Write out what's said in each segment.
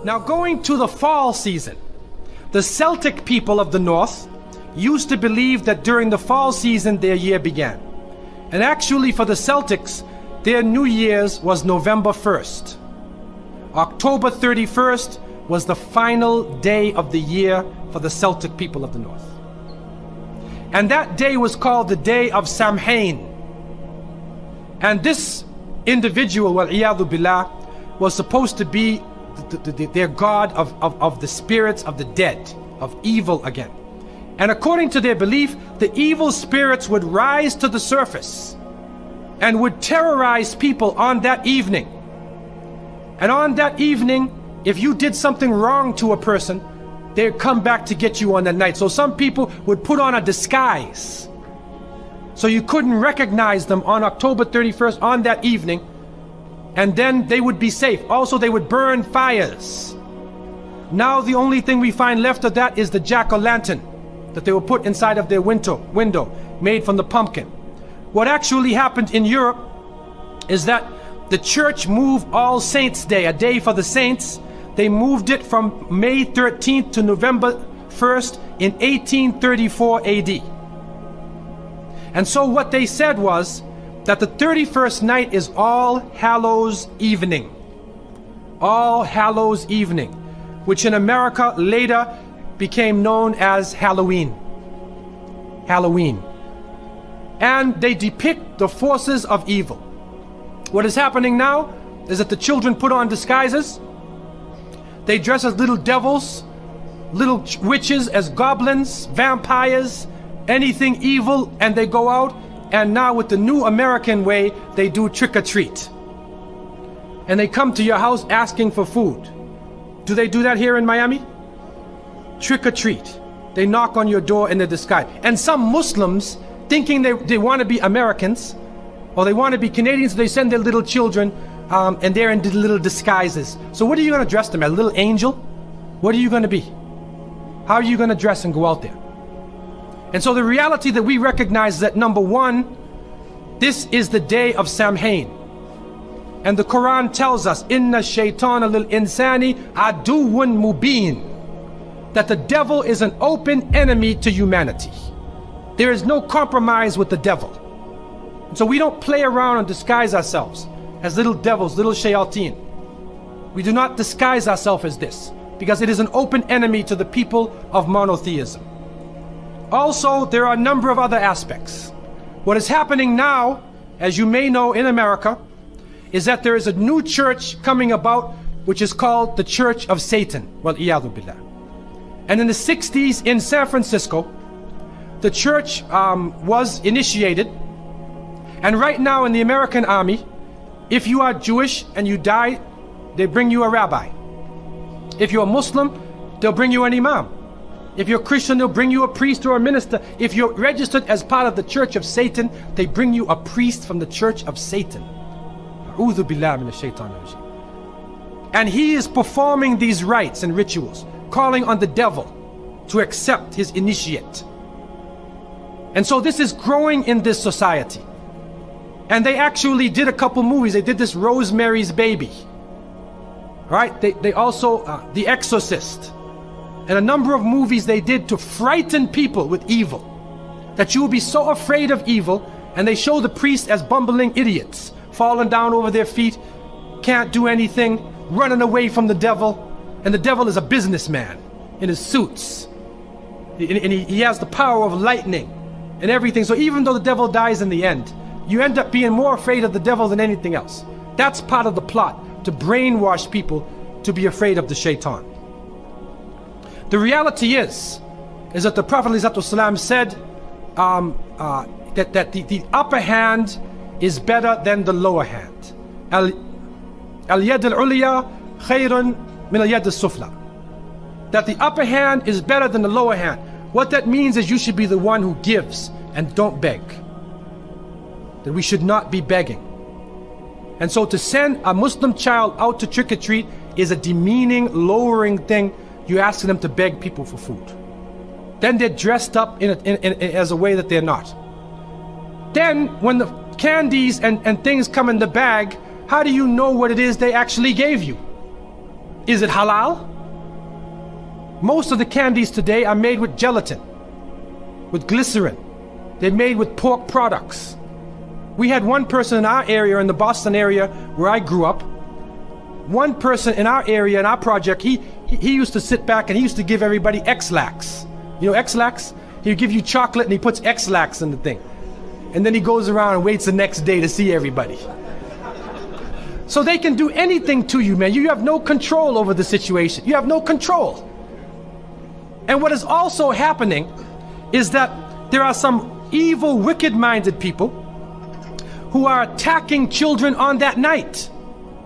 Now, going to the fall season, the Celtic people of the north used to believe that during the fall season their year began. And actually for the Celtics, their New Year's was November 1st. October 31st was the final day of the year for the Celtic people of the north. And that day was called the day of Samhain. And this individual, wal-iyadhu billah, was supposed to be their god of the spirits of the dead, of evil again. And according to their belief, the evil spirits would rise to the surface and would terrorize people on that evening. And on that evening, if you did something wrong to a person, they'd come back to get you on that night. So some people would put on a disguise, so you couldn't recognize them on October 31st on that evening, and then they would be safe. Also, they would burn fires. Now the only thing we find left of that is the jack-o'-lantern that they would put inside of their window made from the pumpkin. What actually happened in Europe is that the church moved All Saints' Day, a day for the saints. They moved it from May 13th to November 1st in 1834 AD. And so what they said was that the 31st night is All Hallows Evening. All Hallows Evening, which in America later became known as Halloween. Halloween. And they depict the forces of evil. What is happening now is that the children put on disguises. They dress as little devils, little witches, as goblins, vampires, anything evil, and they go out. And now with the new American way, they do trick-or-treat. And they come to your house asking for food. Do they do that here in Miami? Trick-or-treat. They knock on your door in their disguise. And some Muslims, thinking they want to be Americans, or they want to be Canadians, so they send their little children, and they're in little disguises. So what are you going to dress them as? A little angel? What are you going to be? How are you going to dress and go out there? And so the reality that we recognize is that, number one, this is the day of Samhain. And the Quran tells us, Inna shaytana lil insani aduwwun mubin, that the devil is an open enemy to humanity. There is no compromise with the devil. And so we don't play around and disguise ourselves as little devils, little shayateen. We do not disguise ourselves as this, because it is an open enemy to the people of monotheism. Also, there are a number of other aspects. What is happening now, as you may know in America, is that there is a new church coming about, which is called the Church of Satan. Wal-iyadhu billah. And in the 60s in San Francisco, the church was initiated. And right now in the American army, if you are Jewish and you die, they bring you a rabbi. If you're a Muslim, they'll bring you an imam. If you're Christian, they'll bring you a priest or a minister. If you're registered as part of the Church of Satan, they bring you a priest from the Church of Satan. A'udhu billahi minash shaitanir rajim. And he is performing these rites and rituals, calling on the devil to accept his initiate. And so this is growing in this society. And they actually did a couple movies. They did this Rosemary's Baby. Right? They also, The Exorcist. And a number of movies they did to frighten people with evil, that you will be so afraid of evil. And they show the priests as bumbling idiots, falling down over their feet, can't do anything, running away from the devil. And the devil is a businessman in his suits, and he has the power of lightning and everything. So even though the devil dies in the end, you end up being more afraid of the devil than anything else. That's part of the plot, to brainwash people to be afraid of the shaitan. The reality is that the Prophet ﷺ said that the upper hand is better than the lower hand. Al-yad al-ulya khayrun min al-yad al-sufla. That the upper hand is better than the lower hand. What that means is you should be the one who gives and don't beg. That we should not be begging. And so to send a Muslim child out to trick-or-treat is a demeaning, lowering thing. You ask them to beg people for food. Then they're dressed up as a way that they're not. Then when the candies and things come in the bag, how do you know what it is they actually gave you? Is it halal? Most of the candies today are made with gelatin, with glycerin. They're made with pork products. We had one person in our area, in the Boston area where I grew up, one person in our area, in our project, he used to sit back and he used to give everybody X-Lax. You know X-Lax? He'd give you chocolate and he puts X-Lax in the thing. And then he goes around and waits the next day to see everybody. So they can do anything to you, man. You have no control over the situation. You have no control. And what is also happening is that there are some evil, wicked-minded people who are attacking children on that night.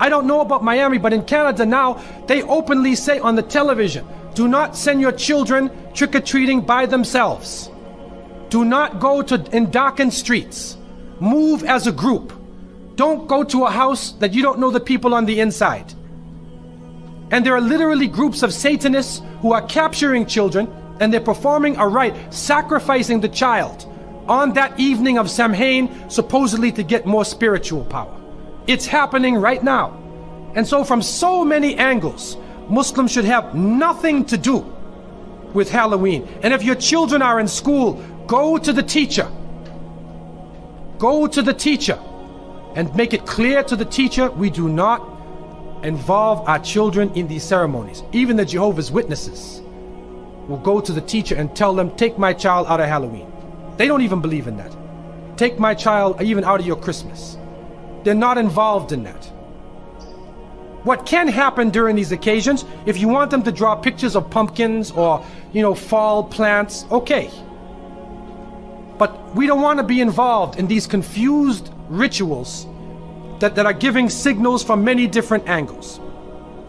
I don't know about Miami, but in Canada now, they openly say on the television, do not send your children trick-or-treating by themselves. Do not go in darkened streets. Move as a group. Don't go to a house that you don't know the people on the inside. And there are literally groups of Satanists who are capturing children and they're performing a rite, sacrificing the child on that evening of Samhain, supposedly to get more spiritual power. It's happening right now. And so from so many angles, Muslims should have nothing to do with Halloween. And if your children are in school, go to the teacher. Go to the teacher and make it clear to the teacher, we do not involve our children in these ceremonies. Even the Jehovah's Witnesses will go to the teacher and tell them, take my child out of Halloween. They don't even believe in that. Take my child even out of your Christmas. They're not involved in that. What can happen during these occasions, if you want them to draw pictures of pumpkins or, fall plants, okay. But we don't want to be involved in these confused rituals that are giving signals from many different angles.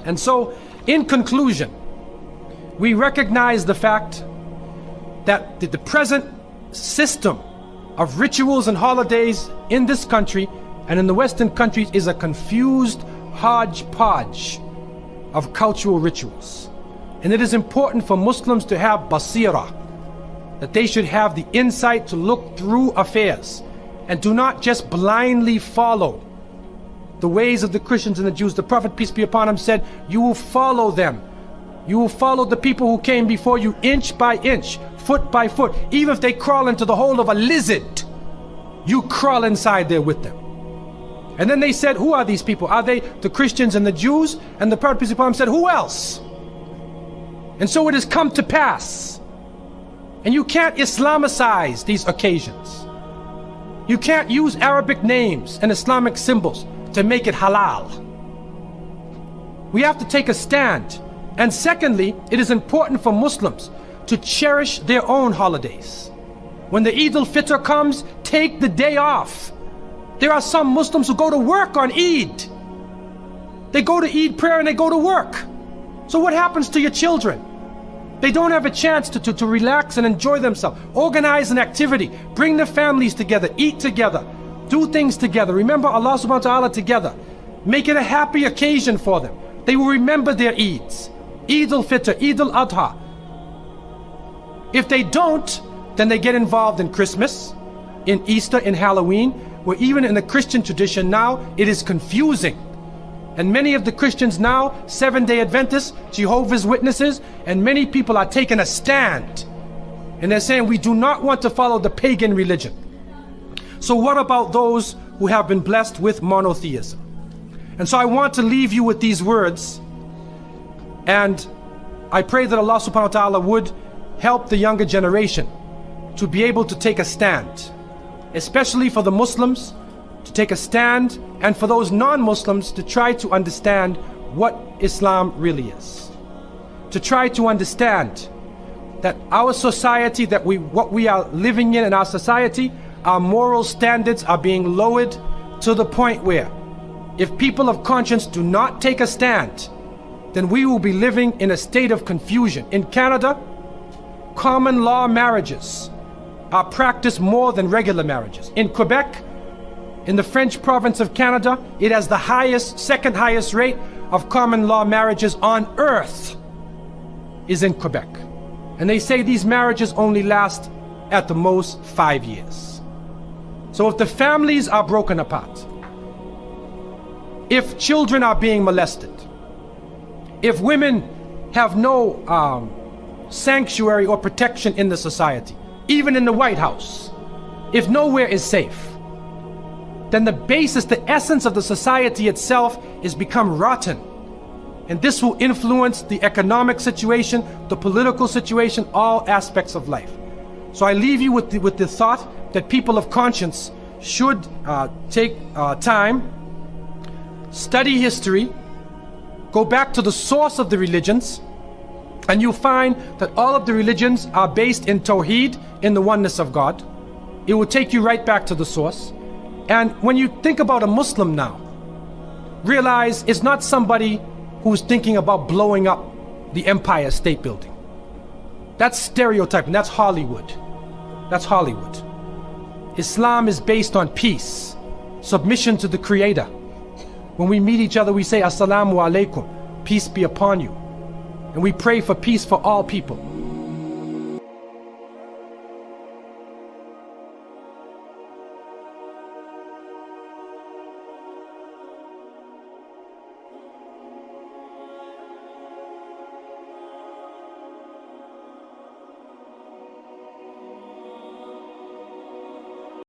And so, in conclusion, we recognize the fact that the present system of rituals and holidays in this country and in the Western countries is a confused hodgepodge of cultural rituals. And it is important for Muslims to have basira, that they should have the insight to look through affairs and do not just blindly follow the ways of the Christians and the Jews. The Prophet, peace be upon him, said, you will follow them. You will follow the people who came before you inch by inch, foot by foot. Even if they crawl into the hole of a lizard, you crawl inside there with them. And then they said, who are these people? Are they the Christians and the Jews? And the Prophet, peace be upon him, said, who else? And so it has come to pass. And you can't Islamicize these occasions. You can't use Arabic names and Islamic symbols to make it halal. We have to take a stand. And secondly, it is important for Muslims to cherish their own holidays. When the Eid al-Fitr comes, take the day off. There are some Muslims who go to work on Eid. They go to Eid prayer and they go to work. So what happens to your children? They don't have a chance to relax and enjoy themselves. Organize an activity. Bring their families together. Eat together. Do things together. Remember Allah subhanahu wa ta'ala together. Make it a happy occasion for them. They will remember their Eids. Eid al-Fitr, Eid al-Adha. If they don't, then they get involved in Christmas, in Easter, in Halloween, where even in the Christian tradition now, it is confusing. And many of the Christians now, Seventh-day Adventists, Jehovah's Witnesses, and many people are taking a stand. And they're saying we do not want to follow the pagan religion. So what about those who have been blessed with monotheism? And so I want to leave you with these words. And I pray that Allah subhanahu wa ta'ala would help the younger generation to be able to take a stand, especially for the Muslims to take a stand, and for those non-Muslims to try to understand what Islam really is. To try to understand that our society, what we are living in our society, our moral standards are being lowered to the point where if people of conscience do not take a stand, then we will be living in a state of confusion. In Canada, common law marriages are practiced more than regular marriages. In Quebec, in the French province of Canada, it has the second highest rate of common law marriages on earth is in Quebec. And they say these marriages only last at the most 5 years. So if the families are broken apart, if children are being molested, if women have no sanctuary or protection in the society, even in the White House, if nowhere is safe, then the basis, the essence of the society itself is become rotten. And this will influence the economic situation, the political situation, all aspects of life. So I leave you with the thought that people of conscience should take time, study history, go back to the source of the religions, and you'll find that all of the religions are based in Tawheed, in the oneness of God. It will take you right back to the source. And when you think about a Muslim now, realize it's not somebody who's thinking about blowing up the Empire State Building. That's stereotyping, that's Hollywood. That's Hollywood. Islam is based on peace, submission to the Creator. When we meet each other, we say, Assalamu alaikum, peace be upon you. And we pray for peace for all people.